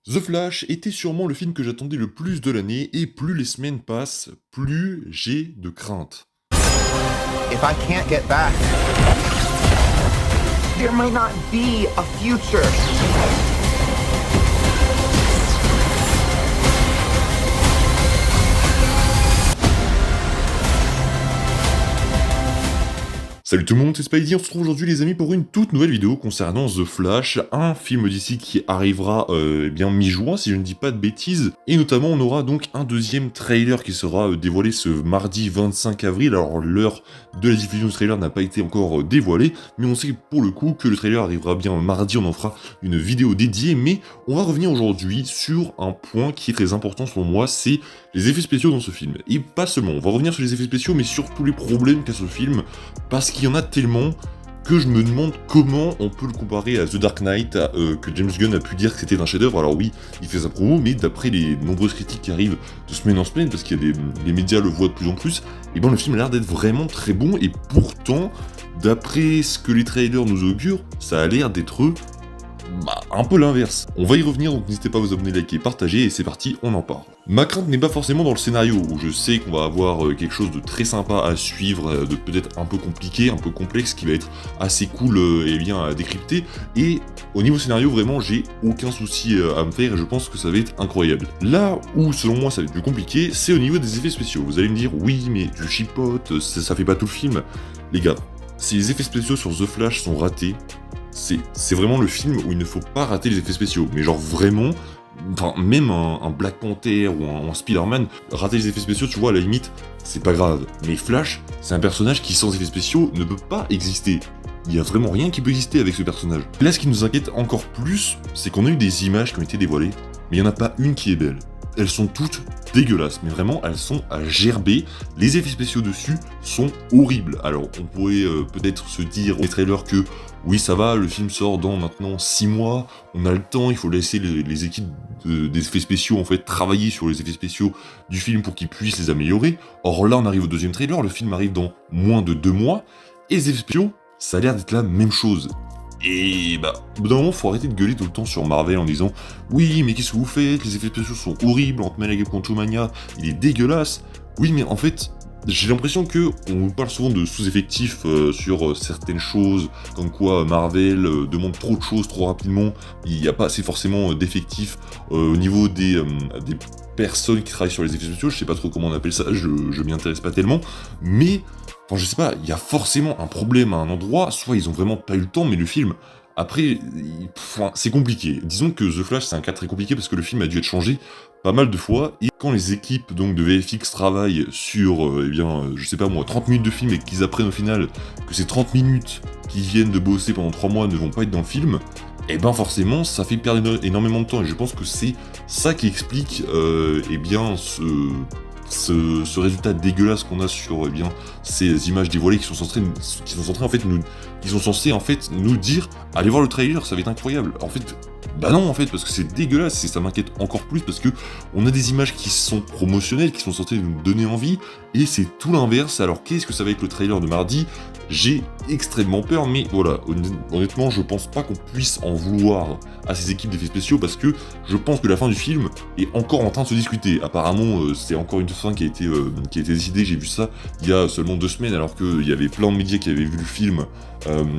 The Flash était sûrement le film que j'attendais le plus de l'année, et plus les semaines passent, plus j'ai de craintes. If I can't get back, there might not be a future. Salut tout le monde, c'est Spidey, on se retrouve aujourd'hui les amis pour une toute nouvelle vidéo concernant The Flash, un film d'ici qui arrivera bien mi-juin si je ne dis pas de bêtises, et notamment on aura donc un deuxième trailer qui sera dévoilé ce mardi 25 avril, alors l'heure de la diffusion du trailer n'a pas été encore dévoilée, mais on sait pour le coup que le trailer arrivera bien mardi, on en fera une vidéo dédiée, mais on va revenir aujourd'hui sur un point qui est très important selon moi, c'est les effets spéciaux dans ce film, et pas seulement, on va revenir sur les effets spéciaux, mais sur tous les problèmes qu'a ce film, parce qu'il y en a tellement que je me demande comment on peut le comparer à The Dark Knight, que James Gunn a pu dire que c'était un chef-d'œuvre. Alors oui, il fait sa promo, mais d'après les nombreuses critiques qui arrivent de semaine en semaine, parce qu'il y a les médias le voient de plus en plus, et ben le film a l'air d'être vraiment très bon, et pourtant, d'après ce que les trailers nous augurent, ça a l'air d'être un peu l'inverse. On va y revenir, donc n'hésitez pas à vous abonner, liker, partager, et c'est parti, on en parle. Ma crainte n'est pas forcément dans le scénario, où je sais qu'on va avoir quelque chose de très sympa à suivre, de peut-être un peu compliqué, un peu complexe, qui va être assez cool et bien à décrypter, et au niveau scénario, vraiment, j'ai aucun souci à me faire, et je pense que ça va être incroyable. Là où, selon moi, ça va être plus compliqué, c'est au niveau des effets spéciaux. Vous allez me dire, oui, mais tu chipotes, ça fait pas tout le film. Les gars, si les effets spéciaux sur The Flash sont ratés, c'est vraiment le film où il ne faut pas rater les effets spéciaux, mais genre vraiment, enfin, même un Black Panther ou un Spider-Man, rater les effets spéciaux, tu vois, à la limite, c'est pas grave. Mais Flash, c'est un personnage qui, sans effets spéciaux, ne peut pas exister. Il y a vraiment rien qui peut exister avec ce personnage. Là, ce qui nous inquiète encore plus, c'est qu'on a eu des images qui ont été dévoilées, mais il n'y en a pas une qui est belle. Elles sont toutes dégueulasses, mais vraiment, elles sont à gerber. Les effets spéciaux dessus sont horribles. Alors, on pourrait peut-être se dire au trailer que oui, ça va, le film sort dans maintenant 6 mois, on a le temps, il faut laisser les équipes des effets spéciaux en fait travailler sur les effets spéciaux du film pour qu'ils puissent les améliorer. Or là, on arrive au deuxième trailer, le film arrive dans moins de 2 mois, et les effets spéciaux, ça a l'air d'être la même chose. Et au bout d'un moment, faut arrêter de gueuler tout le temps sur Marvel en disant oui, mais qu'est-ce que vous faites? Les effets spéciaux sont horribles, Ant-Man et Quantumania, il est dégueulasse. Oui, mais en fait, j'ai l'impression que on parle souvent de sous-effectifs sur certaines choses, comme quoi Marvel demande trop de choses trop rapidement, il n'y a pas assez forcément d'effectifs au niveau des personnes qui travaillent sur les effets spéciaux, je sais pas trop comment on appelle ça, je m'y intéresse pas tellement, mais enfin, je sais pas, il y a forcément un problème à un endroit, soit ils ont vraiment pas eu le temps, mais le film, après, c'est compliqué. Disons que The Flash, c'est un cas très compliqué parce que le film a dû être changé pas mal de fois, et quand les équipes donc de VFX travaillent sur, je sais pas moi, 30 minutes de film et qu'ils apprennent au final que ces 30 minutes qui viennent de bosser pendant 3 mois ne vont pas être dans le film, et ben forcément, ça fait perdre énormément de temps, et je pense que c'est ça qui explique, ce résultat dégueulasse qu'on a sur ces images dévoilées qui sont censées en fait nous dire allez voir le trailer, ça va être incroyable. En fait, bah non en fait, parce que c'est dégueulasse, et ça m'inquiète encore plus parce que on a des images qui sont promotionnelles, qui sont censées nous donner envie, et c'est tout l'inverse. Alors qu'est-ce que ça va être le trailer de mardi? J'ai extrêmement peur, mais voilà, honnêtement, je pense pas qu'on puisse en vouloir à ces équipes d'effets spéciaux, parce que je pense que la fin du film est encore en train de se discuter. Apparemment, c'est encore une fin qui a été décidée, j'ai vu ça il y a seulement 2 semaines, alors qu'il y avait plein de médias qui avaient vu le film,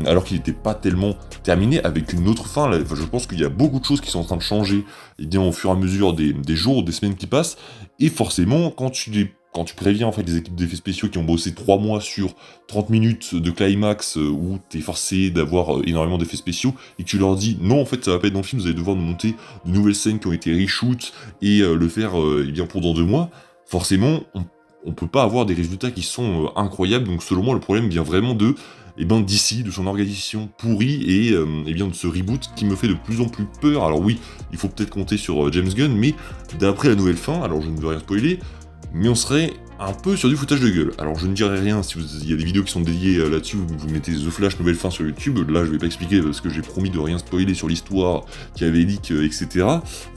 alors qu'il n'était pas tellement terminé, avec une autre fin. Là, je pense qu'il y a beaucoup de choses qui sont en train de changer au fur et à mesure des jours, des semaines qui passent, et forcément, quand tu préviens en fait les équipes d'effets spéciaux qui ont bossé 3 mois sur 30 minutes de climax où t'es forcé d'avoir énormément d'effets spéciaux, et que tu leur dis non en fait ça va pas être dans le film, vous allez devoir nous monter de nouvelles scènes qui ont été reshoot et le faire pour dans 2 mois, forcément on peut pas avoir des résultats qui sont incroyables. Donc selon moi le problème vient vraiment de d'ici, de son organisation pourrie, et de ce reboot qui me fait de plus en plus peur. Alors oui, il faut peut-être compter sur James Gunn, mais d'après la nouvelle fin, alors je ne veux rien spoiler, mais on serait un peu sur du foutage de gueule. Alors je ne dirai rien, si il y a des vidéos qui sont dédiées là-dessus, vous mettez The Flash nouvelle fin sur YouTube, là je vais pas expliquer parce que j'ai promis de rien spoiler sur l'histoire qui avait leak, etc.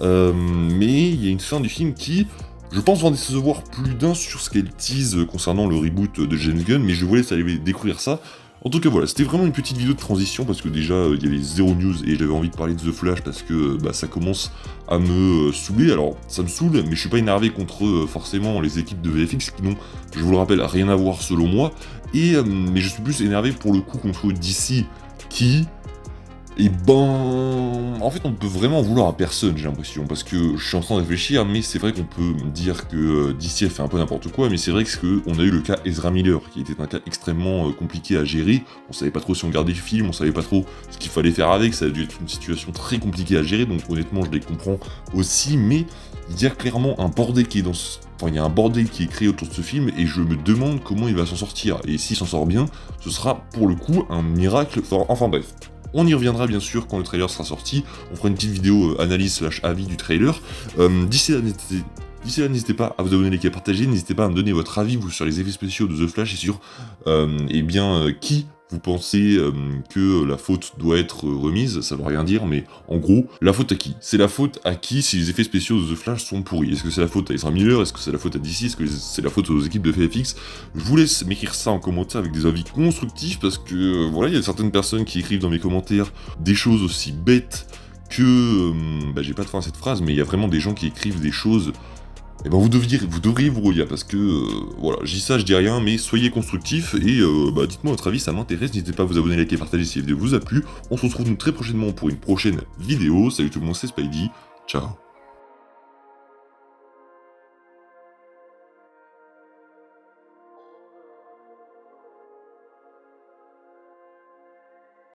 Mais il y a une fin du film qui, je pense, va en décevoir plus d'un sur ce qu'elle tease concernant le reboot de James Gunn, mais je vous laisse aller découvrir ça. En tout cas voilà, c'était vraiment une petite vidéo de transition parce que déjà il y avait zéro news et j'avais envie de parler de The Flash parce que ça commence à me saouler. Alors ça me saoule, mais je suis pas énervé contre forcément les équipes de VFX qui n'ont, je vous le rappelle, rien à voir selon moi. Mais je suis plus énervé pour le coup contre DC qui... en fait, on peut vraiment en vouloir à personne, j'ai l'impression, parce que je suis en train de réfléchir, mais c'est vrai qu'on peut me dire que DC a fait un peu n'importe quoi, mais c'est vrai qu'on a eu le cas Ezra Miller, qui était un cas extrêmement compliqué à gérer. On savait pas trop si on gardait le film, on savait pas trop ce qu'il fallait faire avec, ça a dû être une situation très compliquée à gérer, donc honnêtement, je les comprends aussi, mais il y a clairement un bordel qui est dans ce... Enfin, il y a un bordel qui est créé autour de ce film, et je me demande comment il va s'en sortir, et s'il s'en sort bien, ce sera pour le coup un miracle, enfin bref. On y reviendra bien sûr quand le trailer sera sorti, on fera une petite vidéo analyse / avis du trailer. D'ici là, n'hésitez pas à vous abonner, liker, à partager, n'hésitez pas à me donner votre avis vous, sur les effets spéciaux de The Flash et sur qui vous pensez que la faute doit être remise. Ça veut rien dire, mais en gros, la faute à qui? C'est la faute à qui si les effets spéciaux de The Flash sont pourris? Est-ce que c'est la faute à Ezra Miller? Est-ce que c'est la faute à DC? Est-ce que c'est la faute aux équipes de VFX? Je vous laisse m'écrire ça en commentaire avec des avis constructifs, parce que voilà, il y a certaines personnes qui écrivent dans mes commentaires des choses aussi bêtes que... j'ai pas de fin à cette phrase, mais il y a vraiment des gens qui écrivent des choses... Et vous devriez vous relire, parce que, voilà, je dis ça, je dis rien, mais soyez constructifs, et dites-moi votre avis, ça m'intéresse, n'hésitez pas à vous abonner, liker, partager si la vidéo vous a plu, on se retrouve donc très prochainement pour une prochaine vidéo, salut tout le monde, c'est Spidey, ciao.